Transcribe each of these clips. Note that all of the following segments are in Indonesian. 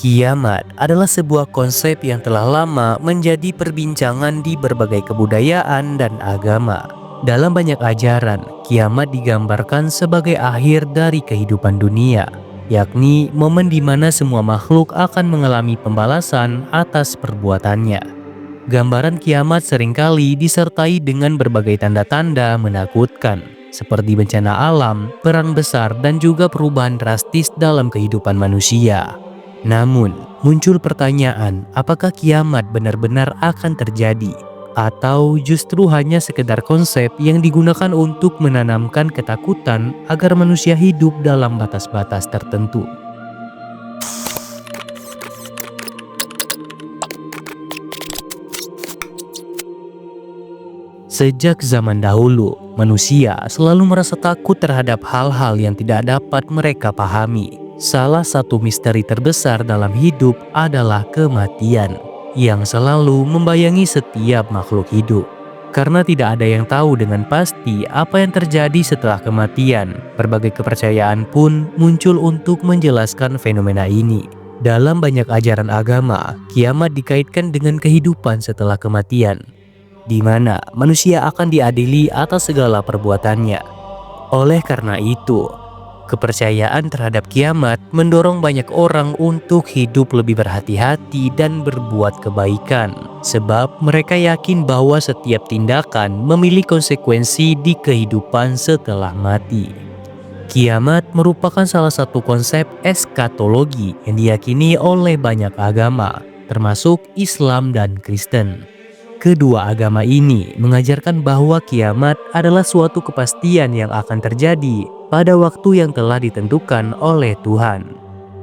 Kiamat adalah sebuah konsep yang telah lama menjadi perbincangan di berbagai kebudayaan dan agama. Dalam banyak ajaran, kiamat digambarkan sebagai akhir dari kehidupan dunia, yakni momen di mana semua makhluk akan mengalami pembalasan atas perbuatannya. Gambaran kiamat seringkali disertai dengan berbagai tanda-tanda menakutkan, seperti bencana alam, perang besar, dan juga perubahan drastis dalam kehidupan manusia. Namun, muncul pertanyaan, apakah kiamat benar-benar akan terjadi? Atau justru hanya sekedar konsep yang digunakan untuk menanamkan ketakutan agar manusia hidup dalam batas-batas tertentu? Sejak zaman dahulu, manusia selalu merasa takut terhadap hal-hal yang tidak dapat mereka pahami. Salah satu misteri terbesar dalam hidup adalah kematian, yang selalu membayangi setiap makhluk hidup. Karena tidak ada yang tahu dengan pasti apa yang terjadi setelah kematian, berbagai kepercayaan pun muncul untuk menjelaskan fenomena ini. Dalam banyak ajaran agama, kiamat dikaitkan dengan kehidupan setelah kematian, di mana manusia akan diadili atas segala perbuatannya. Oleh karena itu, kepercayaan terhadap kiamat mendorong banyak orang untuk hidup lebih berhati-hati dan berbuat kebaikan, sebab mereka yakin bahwa setiap tindakan memiliki konsekuensi di kehidupan setelah mati. Kiamat merupakan salah satu konsep eskatologi yang diyakini oleh banyak agama, termasuk Islam dan Kristen. Kedua agama ini mengajarkan bahwa kiamat adalah suatu kepastian yang akan terjadi pada waktu yang telah ditentukan oleh Tuhan.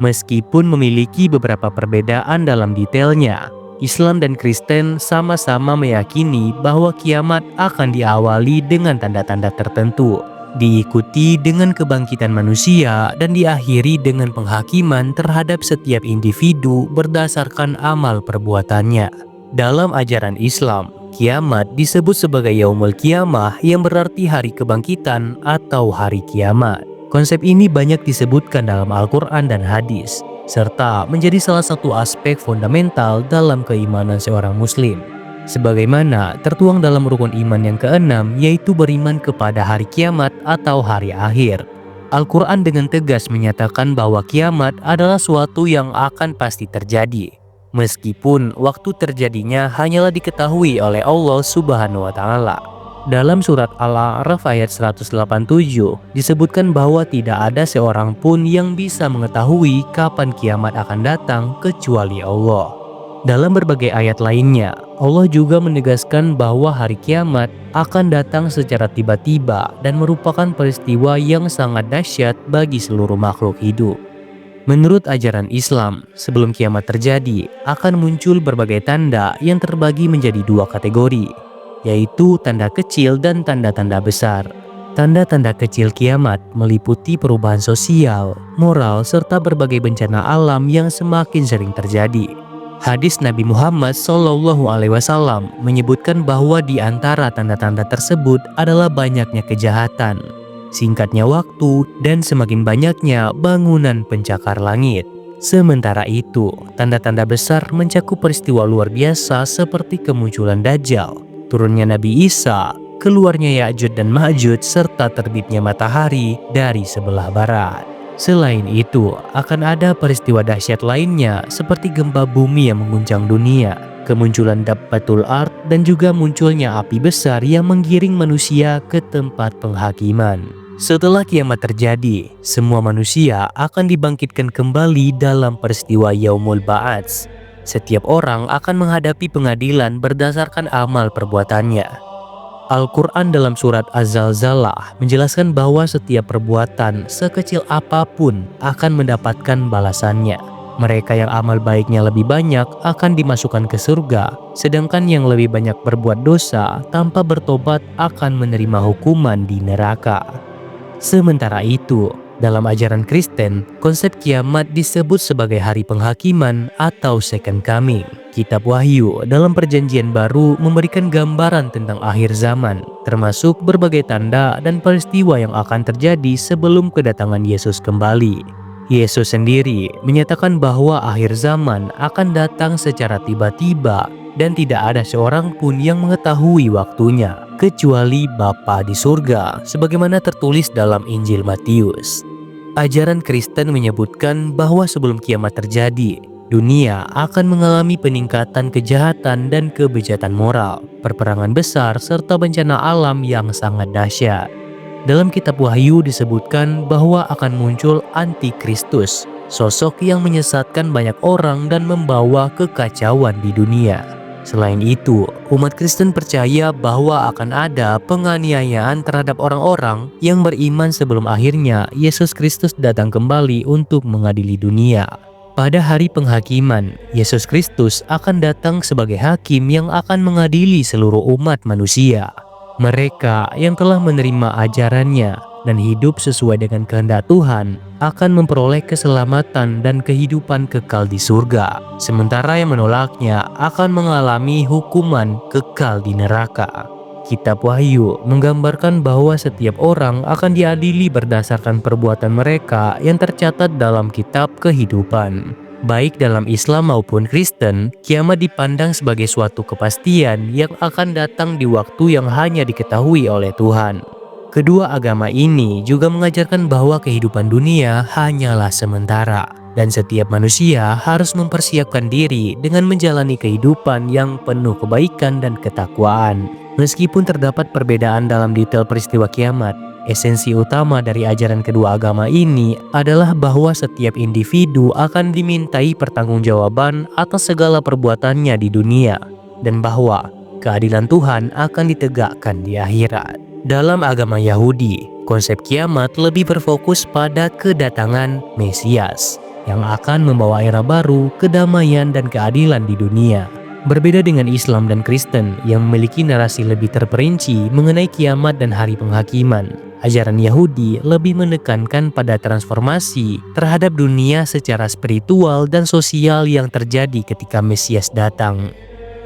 Meskipun memiliki beberapa perbedaan dalam detailnya, Islam dan Kristen sama-sama meyakini bahwa kiamat akan diawali dengan tanda-tanda tertentu, diikuti dengan kebangkitan manusia, dan diakhiri dengan penghakiman terhadap setiap individu berdasarkan amal perbuatannya. Dalam ajaran Islam, kiamat disebut sebagai Yaumul Qiyamah yang berarti hari kebangkitan atau hari kiamat. Konsep ini banyak disebutkan dalam Al-Quran dan hadis, serta menjadi salah satu aspek fundamental dalam keimanan seorang muslim. Sebagaimana tertuang dalam rukun iman yang keenam, yaitu beriman kepada hari kiamat atau hari akhir. Al-Quran dengan tegas menyatakan bahwa kiamat adalah suatu yang akan pasti terjadi, meskipun waktu terjadinya hanyalah diketahui oleh Allah Subhanahu wa Ta'ala. Dalam surat Al-A'raf ayat 187 disebutkan bahwa tidak ada seorang pun yang bisa mengetahui kapan kiamat akan datang kecuali Allah. Dalam berbagai ayat lainnya, Allah juga menegaskan bahwa hari kiamat akan datang secara tiba-tiba dan merupakan peristiwa yang sangat dahsyat bagi seluruh makhluk hidup. Menurut ajaran Islam, sebelum kiamat terjadi, akan muncul berbagai tanda yang terbagi menjadi dua kategori, yaitu tanda kecil dan tanda-tanda besar. Tanda-tanda kecil kiamat meliputi perubahan sosial, moral, serta berbagai bencana alam yang semakin sering terjadi. Hadis Nabi Muhammad SAW menyebutkan bahwa di antara tanda-tanda tersebut adalah banyaknya kejahatan, singkatnya waktu, dan semakin banyaknya bangunan pencakar langit. Sementara itu, tanda-tanda besar mencakup peristiwa luar biasa seperti kemunculan Dajjal, turunnya Nabi Isa, keluarnya Ya'juj dan Ma'juj, serta terbitnya matahari dari sebelah barat. Selain itu, akan ada peristiwa dahsyat lainnya seperti gempa bumi yang mengguncang dunia, kemunculan Dabbatul Ard, dan juga munculnya api besar yang menggiring manusia ke tempat penghakiman. Setelah kiamat terjadi, semua manusia akan dibangkitkan kembali dalam peristiwa Yaumul Ba'ats. Setiap orang akan menghadapi pengadilan berdasarkan amal perbuatannya. Al-Quran dalam surat Az-Zalzalah menjelaskan bahwa setiap perbuatan sekecil apapun akan mendapatkan balasannya. Mereka yang amal baiknya lebih banyak akan dimasukkan ke surga, sedangkan yang lebih banyak berbuat dosa tanpa bertobat akan menerima hukuman di neraka. Sementara itu, dalam ajaran Kristen, konsep kiamat disebut sebagai hari penghakiman atau second coming. Kitab Wahyu dalam Perjanjian Baru memberikan gambaran tentang akhir zaman, termasuk berbagai tanda dan peristiwa yang akan terjadi sebelum kedatangan Yesus kembali. Yesus sendiri menyatakan bahwa akhir zaman akan datang secara tiba-tiba dan tidak ada seorang pun yang mengetahui waktunya kecuali Bapa di surga, sebagaimana tertulis dalam Injil Matius. Ajaran Kristen menyebutkan bahwa sebelum kiamat terjadi, dunia akan mengalami peningkatan kejahatan dan kebejatan moral, perperangan besar, serta bencana alam yang sangat dahsyat. Dalam kitab Wahyu disebutkan bahwa akan muncul antikristus, sosok yang menyesatkan banyak orang dan membawa kekacauan di dunia. Selain itu, umat Kristen percaya bahwa akan ada penganiayaan terhadap orang-orang yang beriman sebelum akhirnya Yesus Kristus datang kembali untuk mengadili dunia. Pada hari penghakiman, Yesus Kristus akan datang sebagai hakim yang akan mengadili seluruh umat manusia. Mereka yang telah menerima ajarannya dan hidup sesuai dengan kehendak Tuhan akan memperoleh keselamatan dan kehidupan kekal di surga. Sementara yang menolaknya akan mengalami hukuman kekal di neraka. Kitab Wahyu menggambarkan bahwa setiap orang akan diadili berdasarkan perbuatan mereka yang tercatat dalam kitab kehidupan. Baik dalam Islam maupun Kristen, kiamat dipandang sebagai suatu kepastian yang akan datang di waktu yang hanya diketahui oleh Tuhan. Kedua agama ini juga mengajarkan bahwa kehidupan dunia hanyalah sementara, dan setiap manusia harus mempersiapkan diri dengan menjalani kehidupan yang penuh kebaikan dan ketakwaan. Meskipun terdapat perbedaan dalam detail peristiwa kiamat, esensi utama dari ajaran kedua agama ini adalah bahwa setiap individu akan dimintai pertanggungjawaban atas segala perbuatannya di dunia, dan bahwa keadilan Tuhan akan ditegakkan di akhirat. Dalam agama Yahudi, konsep kiamat lebih berfokus pada kedatangan Mesias yang akan membawa era baru, kedamaian, dan keadilan di dunia. Berbeda dengan Islam dan Kristen yang memiliki narasi lebih terperinci mengenai kiamat dan hari penghakiman, ajaran Yahudi lebih menekankan pada transformasi terhadap dunia secara spiritual dan sosial yang terjadi ketika Mesias datang.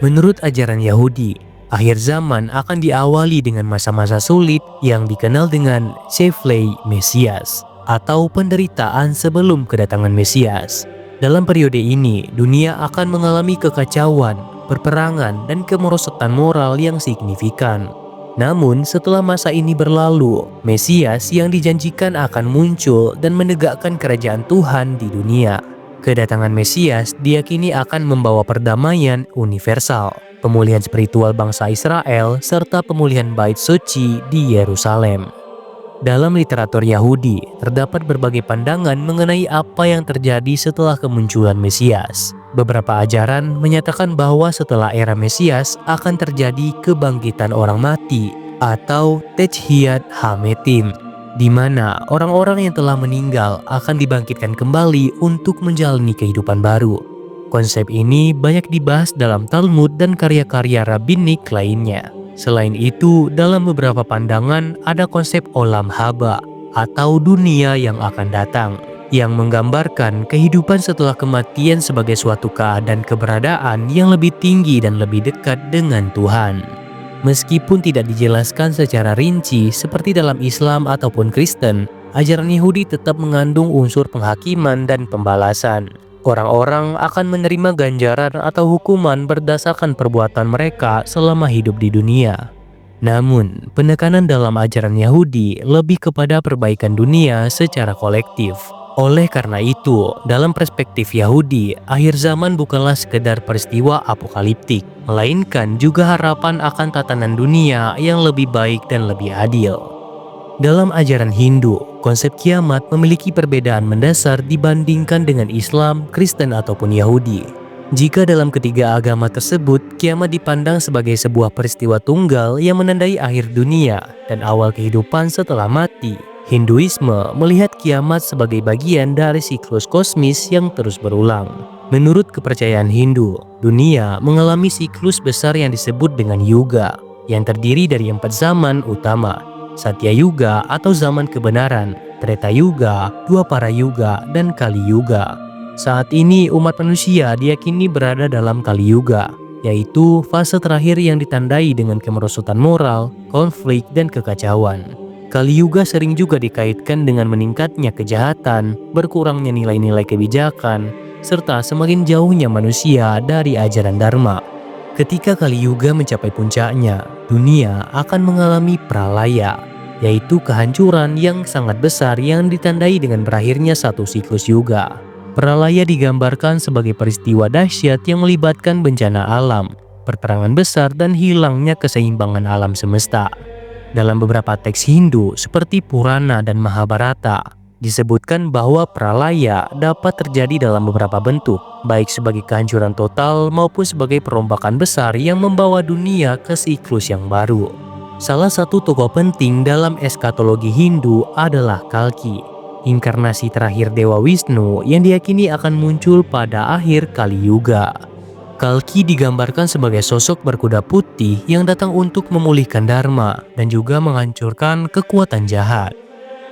Menurut ajaran Yahudi, akhir zaman akan diawali dengan masa-masa sulit yang dikenal dengan Sheflei Mesias atau penderitaan sebelum kedatangan Mesias. Dalam periode ini, dunia akan mengalami kekacauan, perperangan, dan kemerosotan moral yang signifikan. Namun, setelah masa ini berlalu, Mesias yang dijanjikan akan muncul dan menegakkan kerajaan Tuhan di dunia. Kedatangan Mesias diyakini akan membawa perdamaian universal, pemulihan spiritual bangsa Israel, serta pemulihan Bait Suci di Yerusalem. Dalam literatur Yahudi, terdapat berbagai pandangan mengenai apa yang terjadi setelah kemunculan Mesias. Beberapa ajaran menyatakan bahwa setelah era Mesias akan terjadi kebangkitan orang mati atau Techiyat Hametim, di mana orang-orang yang telah meninggal akan dibangkitkan kembali untuk menjalani kehidupan baru. Konsep ini banyak dibahas dalam Talmud dan karya-karya rabbinik lainnya. Selain itu, dalam beberapa pandangan ada konsep Olam Haba atau dunia yang akan datang, yang menggambarkan kehidupan setelah kematian sebagai suatu keadaan keberadaan yang lebih tinggi dan lebih dekat dengan Tuhan. Meskipun tidak dijelaskan secara rinci seperti dalam Islam ataupun Kristen, ajaran Yahudi tetap mengandung unsur penghakiman dan pembalasan. Orang-orang akan menerima ganjaran atau hukuman berdasarkan perbuatan mereka selama hidup di dunia. Namun, penekanan dalam ajaran Yahudi lebih kepada perbaikan dunia secara kolektif. Oleh karena itu, dalam perspektif Yahudi, akhir zaman bukanlah sekedar peristiwa apokaliptik, melainkan juga harapan akan tatanan dunia yang lebih baik dan lebih adil. Dalam ajaran Hindu, konsep kiamat memiliki perbedaan mendasar dibandingkan dengan Islam, Kristen, ataupun Yahudi. Jika dalam ketiga agama tersebut, kiamat dipandang sebagai sebuah peristiwa tunggal yang menandai akhir dunia dan awal kehidupan setelah mati, Hinduisme melihat kiamat sebagai bagian dari siklus kosmis yang terus berulang. Menurut kepercayaan Hindu, dunia mengalami siklus besar yang disebut dengan yuga, yang terdiri dari 4 zaman utama: Satya Yuga atau zaman kebenaran, Treta Yuga, Dwapara Yuga, dan Kali Yuga. Saat ini umat manusia diyakini berada dalam Kali Yuga, yaitu fase terakhir yang ditandai dengan kemerosotan moral, konflik, dan kekacauan. Kali Yuga sering juga dikaitkan dengan meningkatnya kejahatan, berkurangnya nilai-nilai kebijakan, serta semakin jauhnya manusia dari ajaran Dharma. Ketika Kali Yuga mencapai puncaknya, dunia akan mengalami pralaya, yaitu kehancuran yang sangat besar yang ditandai dengan berakhirnya satu siklus yuga. Pralaya digambarkan sebagai peristiwa dahsyat yang melibatkan bencana alam, perperangan besar, dan hilangnya keseimbangan alam semesta. Dalam beberapa teks Hindu seperti Purana dan Mahabharata, disebutkan bahwa pralaya dapat terjadi dalam beberapa bentuk, baik sebagai kehancuran total maupun sebagai perombakan besar yang membawa dunia ke siklus yang baru. Salah satu tokoh penting dalam eskatologi Hindu adalah Kalki, inkarnasi terakhir Dewa Wisnu yang diyakini akan muncul pada akhir Kali Yuga. Kalki digambarkan sebagai sosok berkuda putih yang datang untuk memulihkan Dharma dan juga menghancurkan kekuatan jahat.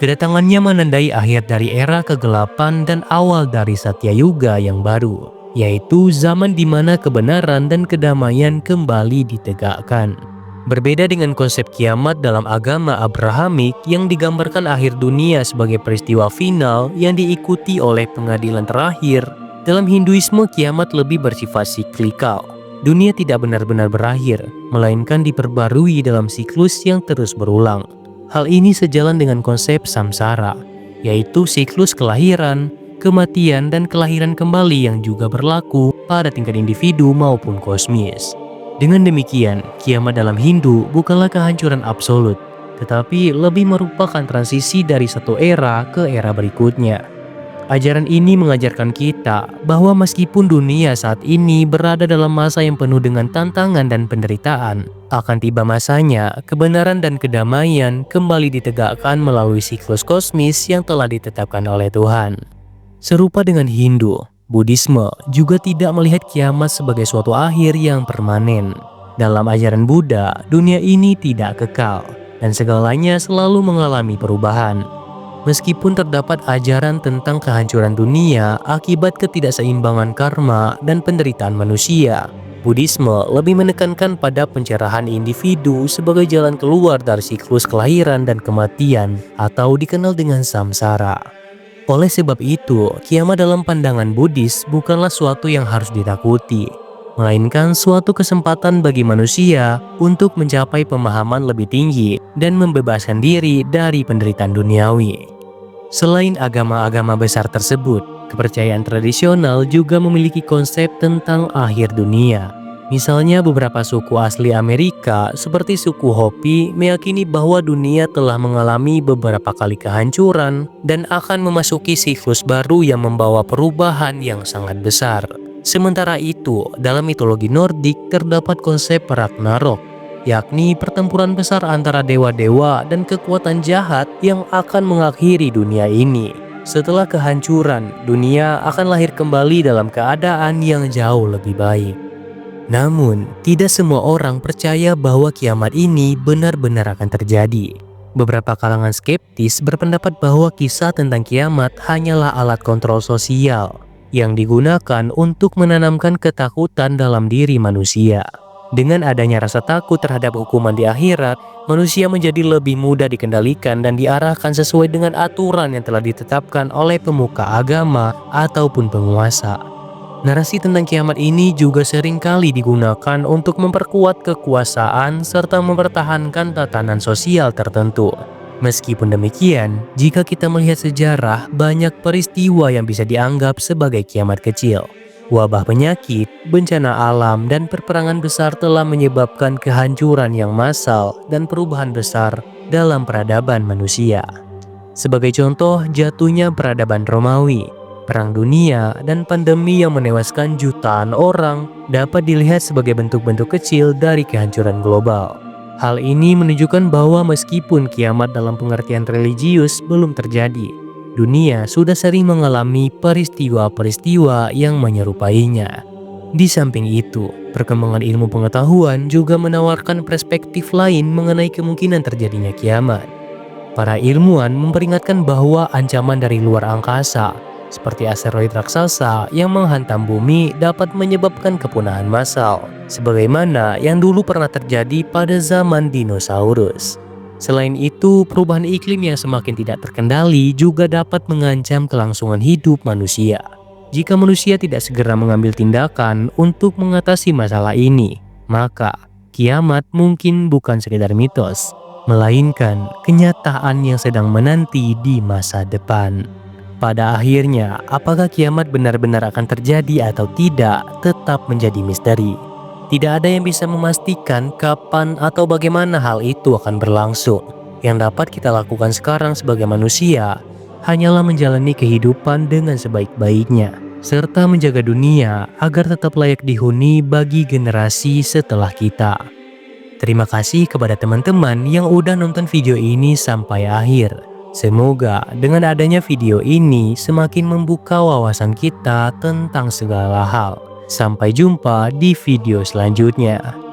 Kedatangannya menandai akhir dari era kegelapan dan awal dari Satya Yuga yang baru, yaitu zaman di mana kebenaran dan kedamaian kembali ditegakkan. Berbeda dengan konsep kiamat dalam agama Abrahamik yang digambarkan akhir dunia sebagai peristiwa final yang diikuti oleh pengadilan terakhir, dalam Hinduisme kiamat lebih bersifat siklikal. Dunia tidak benar-benar berakhir, melainkan diperbarui dalam siklus yang terus berulang. Hal ini sejalan dengan konsep samsara, yaitu siklus kelahiran, kematian, dan kelahiran kembali yang juga berlaku pada tingkat individu maupun kosmis. Dengan demikian, kiamat dalam Hindu bukanlah kehancuran absolut, tetapi lebih merupakan transisi dari satu era ke era berikutnya. Ajaran ini mengajarkan kita bahwa meskipun dunia saat ini berada dalam masa yang penuh dengan tantangan dan penderitaan, akan tiba masanya kebenaran dan kedamaian kembali ditegakkan melalui siklus kosmis yang telah ditetapkan oleh Tuhan. Serupa dengan Hindu, Buddhisme juga tidak melihat kiamat sebagai suatu akhir yang permanen. Dalam ajaran Buddha, dunia ini tidak kekal dan segalanya selalu mengalami perubahan. Meskipun terdapat ajaran tentang kehancuran dunia akibat ketidakseimbangan karma dan penderitaan manusia, Buddhisme lebih menekankan pada pencerahan individu sebagai jalan keluar dari siklus kelahiran dan kematian atau dikenal dengan samsara. Oleh sebab itu, kiamat dalam pandangan Buddhis bukanlah suatu yang harus ditakuti, melainkan suatu kesempatan bagi manusia untuk mencapai pemahaman lebih tinggi dan membebaskan diri dari penderitaan duniawi. Selain agama-agama besar tersebut, kepercayaan tradisional juga memiliki konsep tentang akhir dunia. Misalnya beberapa suku asli Amerika seperti suku Hopi meyakini bahwa dunia telah mengalami beberapa kali kehancuran dan akan memasuki siklus baru yang membawa perubahan yang sangat besar. Sementara itu, dalam mitologi Nordik terdapat konsep Ragnarok, yakni pertempuran besar antara dewa-dewa dan kekuatan jahat yang akan mengakhiri dunia ini. Setelah kehancuran, dunia akan lahir kembali dalam keadaan yang jauh lebih baik. Namun, tidak semua orang percaya bahwa kiamat ini benar-benar akan terjadi. Beberapa kalangan skeptis berpendapat bahwa kisah tentang kiamat hanyalah alat kontrol sosial yang digunakan untuk menanamkan ketakutan dalam diri manusia. Dengan adanya rasa takut terhadap hukuman di akhirat, manusia menjadi lebih mudah dikendalikan dan diarahkan sesuai dengan aturan yang telah ditetapkan oleh pemuka agama ataupun penguasa. Narasi tentang kiamat ini juga seringkali digunakan untuk memperkuat kekuasaan serta mempertahankan tatanan sosial tertentu. Meskipun demikian, jika kita melihat sejarah, banyak peristiwa yang bisa dianggap sebagai kiamat kecil. Wabah penyakit, bencana alam, dan perperangan besar telah menyebabkan kehancuran yang massal dan perubahan besar dalam peradaban manusia. Sebagai contoh, jatuhnya peradaban Romawi, Perang Dunia, dan pandemi yang menewaskan jutaan orang dapat dilihat sebagai bentuk-bentuk kecil dari kehancuran global. Hal ini menunjukkan bahwa meskipun kiamat dalam pengertian religius belum terjadi, dunia sudah sering mengalami peristiwa-peristiwa yang menyerupainya. Di samping itu, perkembangan ilmu pengetahuan juga menawarkan perspektif lain mengenai kemungkinan terjadinya kiamat. Para ilmuwan memperingatkan bahwa ancaman dari luar angkasa, seperti asteroid raksasa yang menghantam bumi dapat menyebabkan kepunahan massal, sebagaimana yang dulu pernah terjadi pada zaman dinosaurus. Selain itu, perubahan iklim yang semakin tidak terkendali juga dapat mengancam kelangsungan hidup manusia. Jika manusia tidak segera mengambil tindakan untuk mengatasi masalah ini, maka kiamat mungkin bukan sekedar mitos, melainkan kenyataan yang sedang menanti di masa depan. Pada akhirnya, apakah kiamat benar-benar akan terjadi atau tidak tetap menjadi misteri. Tidak ada yang bisa memastikan kapan atau bagaimana hal itu akan berlangsung. Yang dapat kita lakukan sekarang sebagai manusia hanyalah menjalani kehidupan dengan sebaik-baiknya, serta menjaga dunia agar tetap layak dihuni bagi generasi setelah kita. Terima kasih kepada teman-teman yang udah nonton video ini sampai akhir. Semoga dengan adanya video ini semakin membuka wawasan kita tentang segala hal. Sampai jumpa di video selanjutnya.